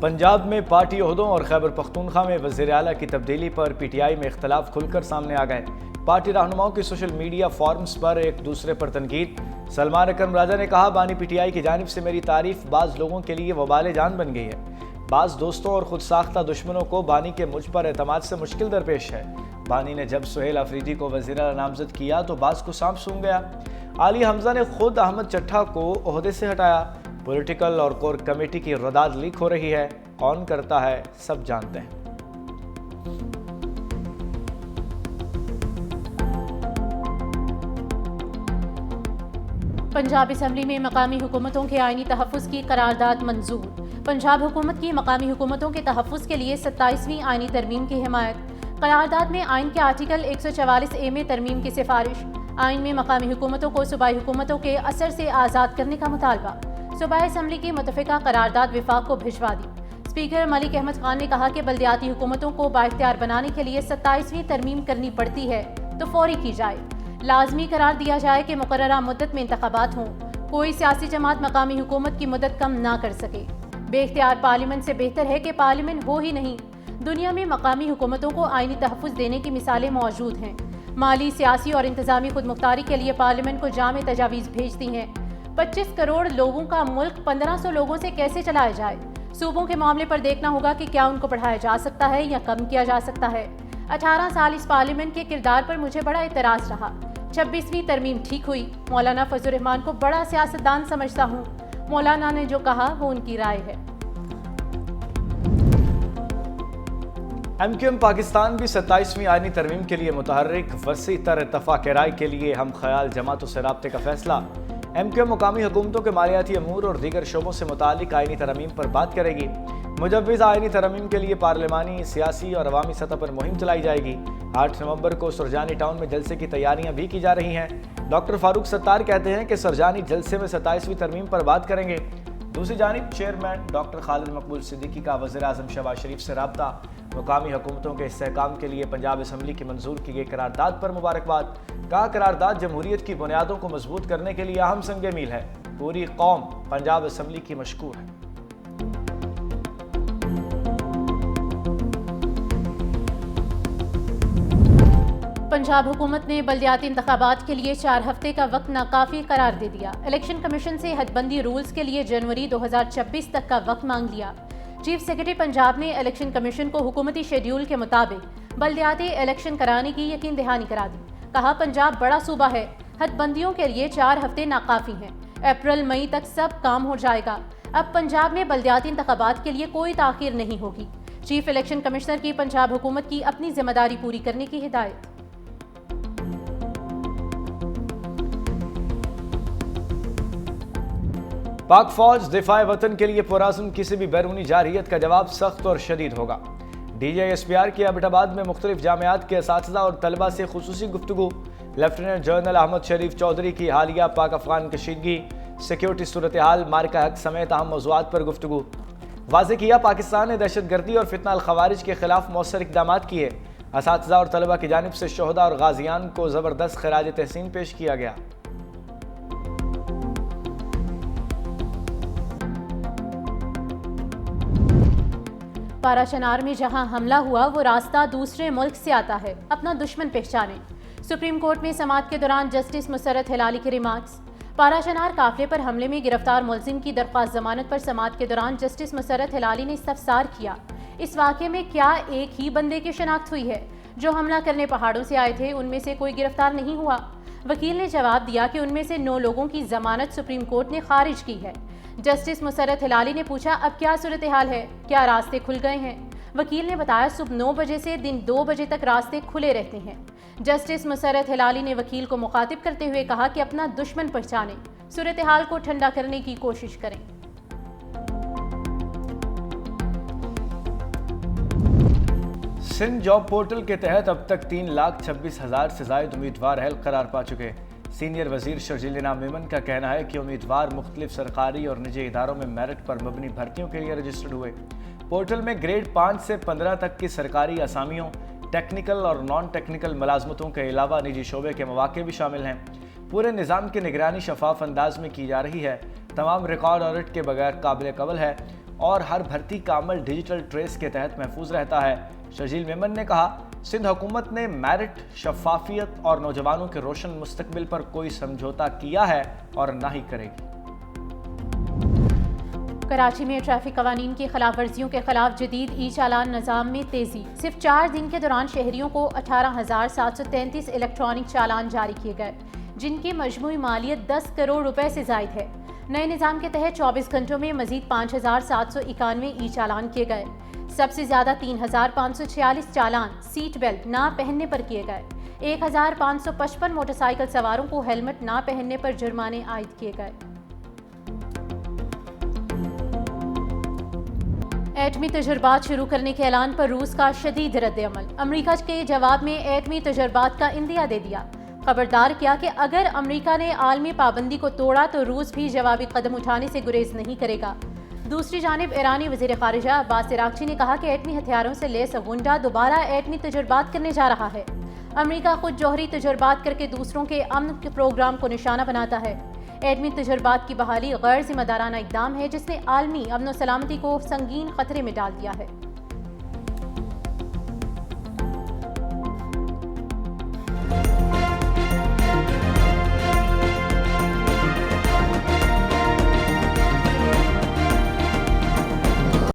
پنجاب میں پارٹی عہدوں اور خیبر پختونخوا میں وزیر اعلیٰ کی تبدیلی پر پی ٹی آئی میں اختلاف کھل کر سامنے آ گئے۔ پارٹی رہنماؤں کی سوشل میڈیا فورمز پر ایک دوسرے پر تنقید۔ سلمان اکرم راجہ نے کہا، بانی پی ٹی آئی کی جانب سے میری تعریف بعض لوگوں کے لیے وبال جان بن گئی ہے۔ بعض دوستوں اور خود ساختہ دشمنوں کو بانی کے مجھ پر اعتماد سے مشکل درپیش ہے۔ بانی نے جب سہیل آفریدی کو وزیر اعلیٰ نامزد کیا تو بعض کو سانپ سونگ گیا۔ علی حمزہ نے خود احمد چٹھا کو عہدے سے ہٹایا۔ پولیٹیکل اور کور کمیٹی کی رداد لیک ہو رہی ہے، کون کرتا ہے سب جانتے ہیں۔ پنجاب اسمبلی میں مقامی حکومتوں کے آئینی تحفظ کی قرارداد منظور۔ پنجاب حکومت کی مقامی حکومتوں کے تحفظ کے لیے 27ویں آئینی ترمیم کی حمایت۔ قرارداد میں آئین کے آرٹیکل 144A میں ترمیم کی سفارش۔ آئین میں مقامی حکومتوں کو صوبائی حکومتوں کے اثر سے آزاد کرنے کا مطالبہ۔ صوبائی اسمبلی کی متفقہ قرارداد وفاق کو بھجوا دی۔ اسپیکر ملک احمد خان نے کہا کہ بلدیاتی حکومتوں کو بااختیار بنانے کے لیے 27ویں ترمیم کرنی پڑتی ہے تو فوری کی جائے۔ لازمی قرار دیا جائے کہ مقررہ مدت میں انتخابات ہوں۔ کوئی سیاسی جماعت مقامی حکومت کی مدت کم نہ کر سکے۔ بے اختیار پارلیمنٹ سے بہتر ہے کہ پارلیمنٹ ہو ہی نہیں۔ دنیا میں مقامی حکومتوں کو آئینی تحفظ دینے کی مثالیں موجود ہیں۔ مالی، سیاسی اور انتظامی خود مختاری کے لیے پارلیمنٹ کو جامع تجاویز بھیجتی ہیں۔ 25 کروڑ لوگوں کا ملک 1500 لوگوں سے کیسے چلایا جائے؟ صوبوں کے معاملے پر دیکھنا ہوگا کہ کیا ان کو بڑھایا جا سکتا ہے یا کم کیا جا سکتا ہے۔ 18 سال اس پارلیمنٹ کے کردار پر مجھے بڑا اعتراض رہا۔ 26ویں ترمیم ٹھیک ہوئی۔ مولانا فضل الرحمان کو بڑا سیاستدان سمجھتا ہوں۔ مولانا نے جو کہا وہ ان کی رائے ہے۔ ایم کیو ایم پاکستان بھی 27ویں آئینی ترمیم کے لیے متحرک۔ وسیع تر اتفاق رائے کے لیے ہم خیال جماعتوں سے رابطے کا فیصلہ۔ ایم کیو ایم مقامی حکومتوں کے مالیاتی امور اور دیگر شعبوں سے متعلق آئینی ترمیم پر بات کرے گی۔ مجوزہ آئینی ترمیم کے لیے پارلیمانی، سیاسی اور عوامی سطح پر مہم چلائی جائے گی۔ 8 نومبر کو سرجانی ٹاؤن میں جلسے کی تیاریاں بھی کی جا رہی ہیں۔ ڈاکٹر فاروق ستار کہتے ہیں کہ سرجانی جلسے میں 27ویں ترمیم پر بات کریں گے۔ دوسری جانب چیئرمین ڈاکٹر خالد مقبول صدیقی کا وزیر اعظم شہباز شریف سے رابطہ۔ مقامی حکومتوں کے استحکام کے لیے پنجاب اسمبلی کی منظور کی گئی قرارداد پر مبارکباد۔ کہا، قرارداد جمہوریت کی بنیادوں کو مضبوط کرنے کے لیے اہم سنگ میل ہے۔ پوری قوم پنجاب اسمبلی کی مشکور ہے۔ پنجاب حکومت نے بلدیاتی انتخابات کے لیے 4 ہفتے کا وقت ناکافی قرار دے دیا۔ الیکشن کمیشن سے حد بندی رولز کے لیے جنوری 2026 تک کا وقت مانگ لیا۔ چیف سیکرٹری پنجاب نے الیکشن کمیشن کو حکومتی شیڈیول کے مطابق بلدیاتی الیکشن کرانے کی یقین دہانی کرا دی۔ کہا، پنجاب بڑا صوبہ ہے، حد بندیوں کے لیے 4 ہفتے ناکافی ہیں۔ اپریل مئی تک سب کام ہو جائے گا۔ اب پنجاب میں بلدیاتی انتخابات کے لیے کوئی تاخیر نہیں ہوگی۔ چیف الیکشن کمشنر کی پنجاب حکومت کی اپنی ذمہ داری پوری کرنے کی ہدایت۔ پاک فوج دفاع وطن کے لیے پرعزم کسی بھی بیرونی جارحیت کا جواب سخت اور شدید ہوگا۔ D G S P R کی ایبٹ آباد میں مختلف جامعات کے اساتذہ اور طلبہ سے خصوصی گفتگو۔ لیفٹیننٹ جنرل احمد شریف چودھری کی حالیہ پاک افغان کشیدگی، سیکیورٹی صورتحال، مارکہ حق سمیت اہم موضوعات پر گفتگو۔ واضح کیا، پاکستان نے دہشت گردی اور فتنہ الخوارج کے خلاف مؤثر اقدامات کیے۔ اساتذہ اور طلبہ کی جانب سے شہداء اور غازیان کو زبردست خراج تحسین پیش کیا گیا۔ پارا شنار میں جہاں حملہ ہوا وہ راستہ دوسرے ملک سے آتا ہے، اپنا دشمن پہچانے۔ سپریم کورٹ میں سماعت کے دوران جسٹس مسرت ہلالی کے ریمارکس۔ پارا شنار قافلے پر حملے میں گرفتار ملزم کی درخواست ضمانت پر سماعت کے دوران جسٹس مسرت ہلالی نے استفسار کیا، اس واقعے میں کیا ایک ہی بندے کی شناخت ہوئی ہے؟ جو حملہ کرنے پہاڑوں سے آئے تھے ان میں سے کوئی گرفتار نہیں ہوا؟ وکیل نے جواب دیا کہ ان میں سے 9 لوگوں کی ضمانت سپریم کورٹ نے خارج کی ہے۔ جسٹس مسرت ہلالی نے پوچھا، اب کیا صورتحال ہے؟ کیا راستے کھل گئے ہیں؟ وکیل نے بتایا، صبح 9 بجے سے دن 2 بجے تک راستے کھلے رہتے ہیں۔ جسٹس مسرت ہلالی نے وکیل کو مخاطب کرتے ہوئے کہا کہ اپنا دشمن پہچانیں، صورتحال کو ٹھنڈا کرنے کی کوشش کریں۔ سندھ جاب پورٹل کے تحت اب تک 3,26,000 سے زائد امیدوار اہل قرار پا چکے۔ سینئر وزیر شرجیل میمن کا کہنا ہے کہ امیدوار مختلف سرکاری اور نجی اداروں میں میرٹ پر مبنی بھرتیوں کے لیے رجسٹرڈ ہوئے۔ پورٹل میں گریڈ 5 سے 15 تک کی سرکاری اسامیوں، ٹیکنیکل اور نان ٹیکنیکل ملازمتوں کے علاوہ نجی شعبے کے مواقع بھی شامل ہیں۔ پورے نظام کی نگرانی شفاف انداز میں کی جا رہی ہے۔ تمام ریکارڈ آڈٹ کے بغیر قابل قبول ہے۔ اور ہر بھرتی کا عمل ڈیجیٹل ٹریس کے تحت محفوظ رہتا ہے۔ شرجیل میمن نے کہا، سندھ حکومت نے میرٹ، شفافیت اور نوجوانوں کے روشن مستقبل پر کوئی سمجھوتا کیا ہے اور نہ ہی کرے گی۔ کراچی میں ٹریفک قوانین کی خلاف ورزیوں کے خلاف جدید ای چالان نظام میں تیزی۔ صرف 4 دن کے دوران شہریوں کو 18,733 الیکٹرانک چالان جاری کیے گئے، جن کی مجموعی مالیت 10 کروڑ روپے سے زائد ہے۔ نئے نظام کے تحت 24 گھنٹوں میں مزید 5,791 ای چالان کیے گئے۔ سب سے زیادہ 3,546 چالان سیٹ بیلٹ نہ پہننے پر کیے گئے۔ 1,555 موٹر سائیکل سواروں کو ہیلمٹ نہ پہننے پر جرمانے عائد کیے گئے۔ ایٹمی تجربات شروع کرنے کے اعلان پر روس کا شدید رد عمل۔ امریکہ کے جواب میں ایٹمی تجربات کا اندیا دے دیا، خبردار کیا کہ اگر امریکہ نے عالمی پابندی کو توڑا تو روس بھی جوابی قدم اٹھانے سے گریز نہیں کرے گا۔ دوسری جانب ایرانی وزیر خارجہ عباس عراقچی نے کہا کہ ایٹمی ہتھیاروں سے لیس افغانستان دوبارہ ایٹمی تجربات کرنے جا رہا ہے۔ امریکہ خود جوہری تجربات کر کے دوسروں کے امن کے پروگرام کو نشانہ بناتا ہے۔ ایٹمی تجربات کی بحالی غیر ذمہ دارانہ اقدام ہے جس نے عالمی امن و سلامتی کو سنگین خطرے میں ڈال دیا ہے۔